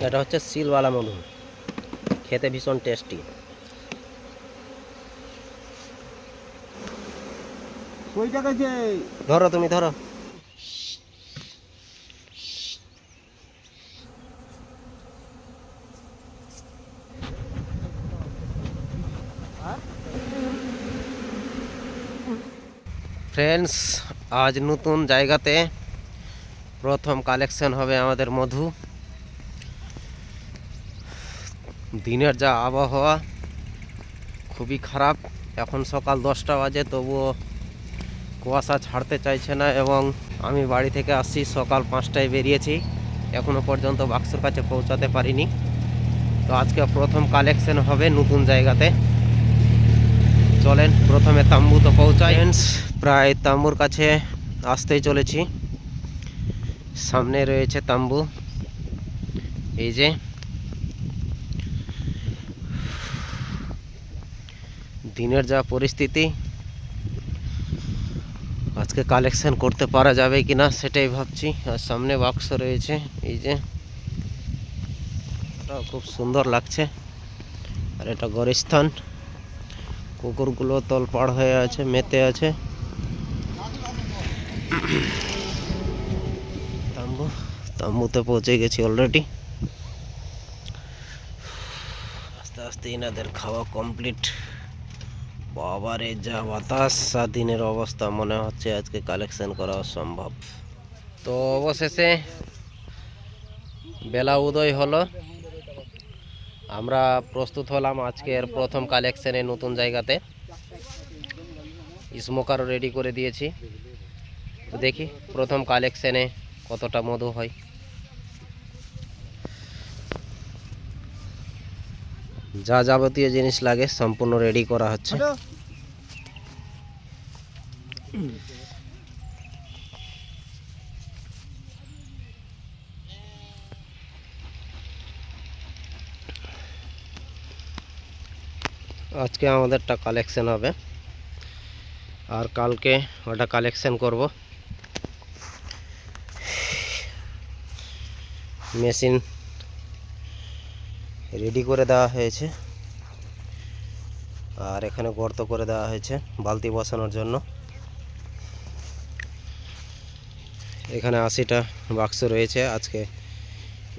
এটা হচ্ছে সিলওয়ালা মধু, খেতে ভীষণ টেস্টি। ধরো, তুমি ধরো। ফ্রেন্ডস, আজ নতুন জায়গাতে প্রথম কালেকশন হবে আমাদের মধু। দিনের যা আবহাওয়া খুবই খারাপ, এখন সকাল 10টা বাজে, তবুও কুয়াশা ছাড়তে চাইছে না। এবং আমি বাড়ি থেকে আসছি সকাল 5টায় বেরিয়েছি, এখনও পর্যন্ত বাক্সর কাছে পৌঁছাতে পারিনি। তো আজকে প্রথম কালেকশন হবে নতুন জায়গাতে। চলেন প্রথমে তাম্বুতে পৌঁছাই। প্রায় তাম্বুর কাছে আসতেই চলেছি। সামনে রয়েছে তাম্বু, এই যে। দিনের যা পরিস্থিতি, আজকে কালেকশন করতে পারা যাবে কিনা সেটাই ভাবছি। আর সামনে বাক্স রয়েছে, এই যে। এটা খুব সুন্দর লাগছে। আর এটা গরিস্থান, কুকুরগুলো তলপাড় হয়ে আছে, মেতে আছে। তাম্বুতে পৌঁছে গেছি অলরেডি। আস্তে আস্তে এনাদের খাওয়া কমপ্লিট। বাবারে যা বাতাস, দিনের অবস্থা, মনে হচ্ছে আজকে কালেকশন করা অসম্ভব। তো অবশেষে বেলা উদয় হলো, আমরা প্রস্তুত হলাম আজকের প্রথম কালেকশনে নতুন জায়গাতে। স্মোকারও রেডি করে দিয়েছি। তো দেখি প্রথম কালেকশনে কতটা মধু হয়। যা যাবতীয় জিনিস লাগে সম্পূর্ণ রেডি করা হচ্ছে। আজকে আমাদেরটা কালেকশন হবে, আর কালকে ওটা কালেকশন করব। মেশিন রেডি করে দেওয়া হয়েছে, আর এখানে গর্ত করে দেওয়া হয়েছে বালতি বসানোর জন্য। এখানে 80টা বাক্স রয়েছে। আজকে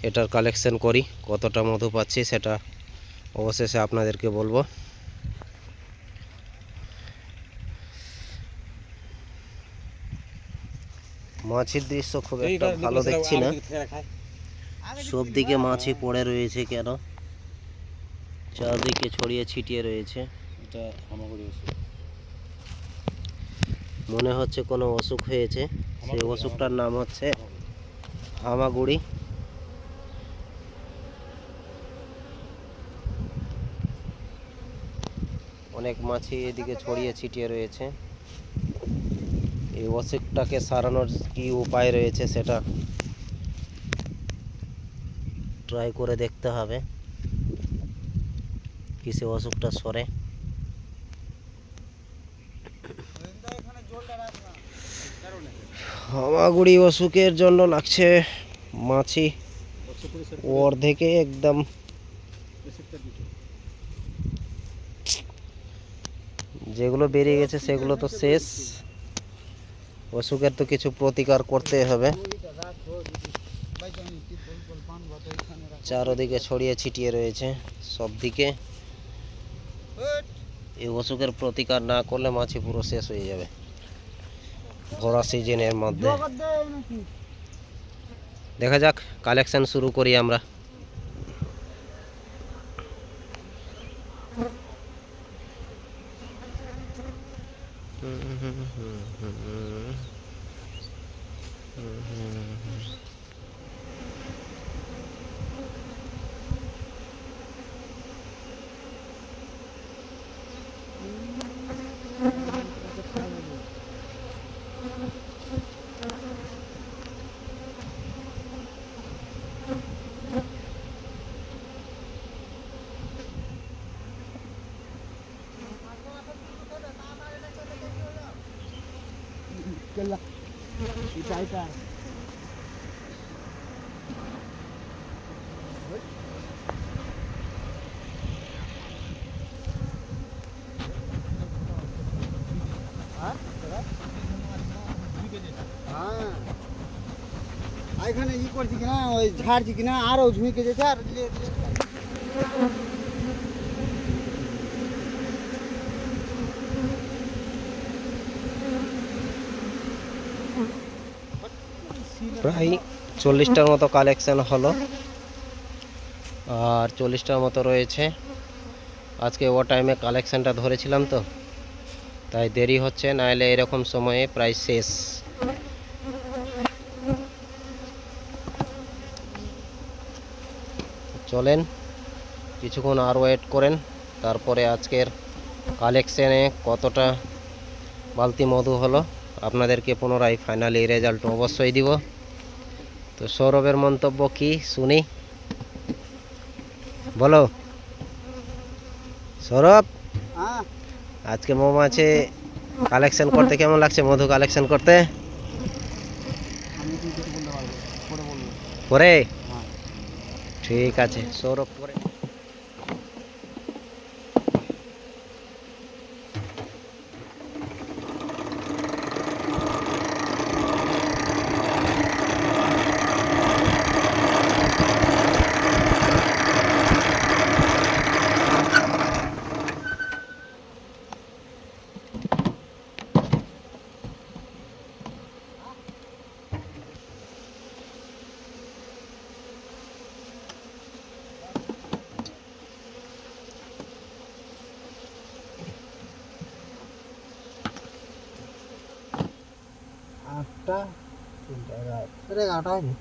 এটার কালেকশন করি, কতটা মধু পাচ্ছি সেটা অবশেষে আপনাদেরকে বলবো। মাছের দৃশ্য খুব একটা ভালো দেখছি না, সব দিকে মাছই পড়ে রয়েছে, কেন চারদিকে ছড়িয়ে ছিটিয়ে রয়েছে। মনে হচ্ছে কোনো অসুখ হয়েছে, সেই অসুখটার নাম হচ্ছে হামাগুড়ি। অনেক মাছই এদিকে ছড়িয়ে ছিটিয়ে রয়েছে। এই অসুখটাকে সারানোর কি উপায় রয়েছে সেটা ট্রাই করে দেখতে হবে, কিসে অসুখটা সরে। হামাগুড়ি অসুখের জন্য লাগছে মাছি অর্ধেকে একদম। যেগুলো বেরিয়ে গেছে সেগুলো তো শেষ, অসুখের তো কিছু প্রতিকার করতে হবে। চারদিকে ছড়িয়ে ছিটিয়ে রয়েছে সব দিকে। এই অসুখের প্রতিকার না করলে মাছি পুরো শেষ হয়ে যাবে ভরা সিজনের মধ্যে। দেখা যাক, কালেকশন শুরু করি আমরা। এখানে ই করছি কিনা ওই ঝাড়ছি কিনা আরও ঝুঁকে যেছে আর প্রায় 40টার মতো কালেকশন হলো আর 40টার মতো রয়েছে। আজকে ও টাইমে কালেকশনটা ধরেছিলাম তো তাই দেরি হচ্ছে, নাহলে এরকম সময়ে প্রায় শেষ। চলেন কিছুক্ষণ আর ওয়েট করেন, তারপরে আজকের কালেকশনে কতটা বালতি মধু হলো আপনাদেরকে পুনরায় ফাইনালি রেজাল্ট অবশ্যই দিব। তো সৌরভের মন্তব্য কি শুনি, বলো সৌরভ। হ্যাঁ আজকে মৌমাছি কালেকশন করতে কেমন লাগছে, মধু কালেকশন করতে? আমি কি কিছু বলতে পারবো, পরে বলবো। পরে হ্যাঁ ঠিক আছে সৌরভ পরে। আটটা 11টা হয়নি।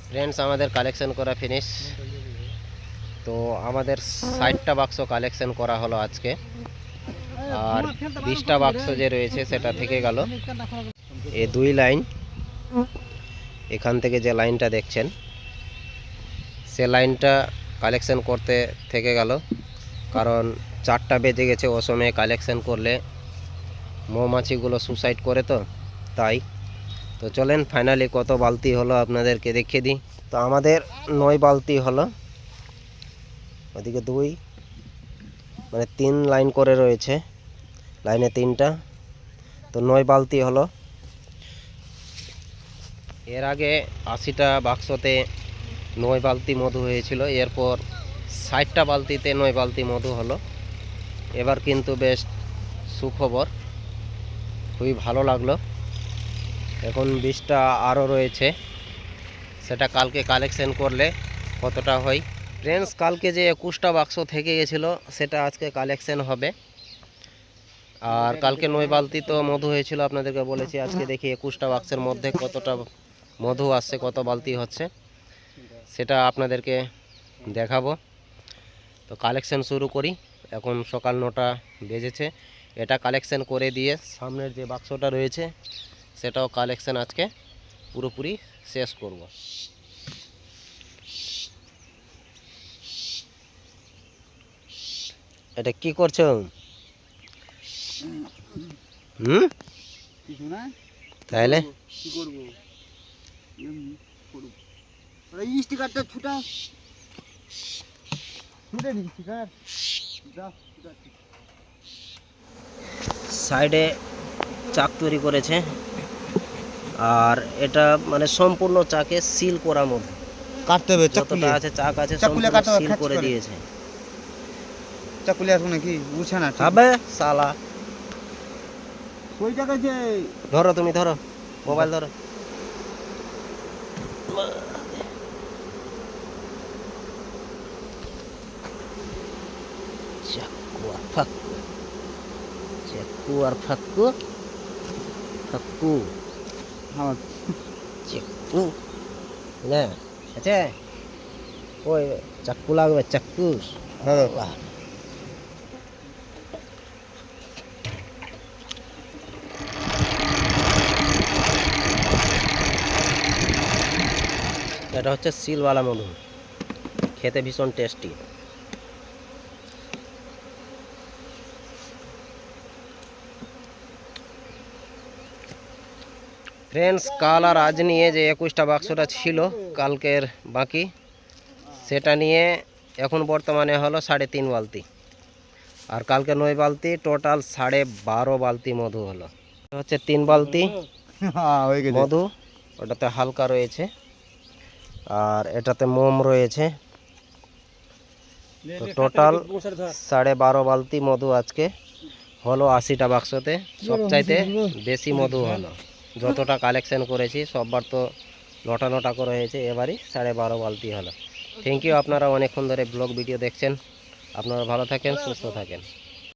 ফ্রেন্ডস আমাদের কালেকশন করা ফিনিশ। তো আমাদের 60টা বাক্স কালেকশন করা হলো আজকে, আর 20টা বাক্স যে রয়েছে সেটা থেকে গেল। এই দুই লাইন, এখান থেকে যে লাইনটা দেখছেন সে লাইনটা কালেকশন করতে থেকে গেল, কারণ 4টা বেজে গেছে। ও সময়ে কালেকশন করলে মৌমাছিগুলো সুসাইড করে তো তাই। তো চলেন ফাইনালি কত বালতি হলো আপনাদেরকে দেখিয়ে দিই। তো আমাদের 9 বালতি হলো, ওদিকে 2 মানে 3 লাইন করে রয়েছে, লাইনে 3টা, তো 9 বালতি হলো। এর আগে 80টা বাক্সতে 9 বালতি মধু হয়েছিল, এরপর 60টা বালতিতে 9 বালতি মধু হলো। এবার কিন্তু বেশ সুখবর, খুবই ভালো লাগলো। এখন 20টা আরও রয়েছে, সেটা কালকে কালেকশন করলে কতটা হয়। ফ্রেন্ডস কালকে যে 21টা বাক্স থেকে গেছিলো সেটা আজকে কালেকশন হবে। আর কালকে 9 বালতি তো মধু হয়েছিল আপনাদেরকে বলেছি। আজকে দেখি 21টা বাক্সের মধ্যে কতটা মধু আসছে, কত বালতি হচ্ছে সেটা আপনাদেরকে দেখাবো। তো কালেকশন শুরু করি। এখন সকাল 9টা বেজেছে। এটা কালেকশন করে দিয়ে সামনের যে বাক্সটা রয়েছে সেটাও কালেকশন আজকে পুরোপুরি শেষ করব। এটা কি করছো? কিছু না, তাহলে কি করবো, এমনি করবো। ওরা স্টিকারটা ছুটা ছুটে নি স্টিকার দাও ছুটাচ্ছি। সাইডে চাক তৈরি করেছে, আর এটা মানে সম্পূর্ণ চাকে সিল করা মধু। কাটতে হবে যতটা আছে চাক আছে চাকুলিয়া সম্পূর্ণ কাটতে হবে, সিল খাচ্ছি করে করে। দিয়েছে। চাকুলি আসবো নাকি, উঠছে না ঠিক। হবে সালা। ওই জায়গায় যে ধরো, তুমি ধরো, মোবাইল ধরো। চাকু আর ফাক্কু, চাকু আর ফাক্কু, ফাক্কু আমার চাকু না আচ্ছা। ওই চাকু লাগবে, চাকু। হ্যাঁ বাহ। এটা হচ্ছে সিলওয়ালা মধু, খেতে ভীষণ টেস্টি। ফ্রেন্ডস কাল আর আজ নিয়ে যে 21টা বাক্সটা ছিল কালকের বাকি, সেটা নিয়ে এখন বর্তমানে হলো 3.5 বালতি। আর কালকে 9 বালতি, টোটাল 12.5 বালতি মধু হলো। এটা হচ্ছে 3 বালতি হ্যাঁ হয়ে গেছে। মধু, ওটাতে হালকা রয়েছে আর এটাতে মোম রয়েছে। তো টোটাল 12.5 বালতি মধু আজকে হলো 80টা বাক্সতে। সবচাইতে বেশি মধু হলো, যতটা কালেকশন করেছি সববার তো নটা নটা করে হয়েছে, এবারই 12.5 বালতি হলো। থ্যাংক ইউ, আপনারা অনেকক্ষণ ধরে ব্লগ ভিডিও দেখছেন। আপনারা ভালো থাকেন, সুস্থ থাকেন।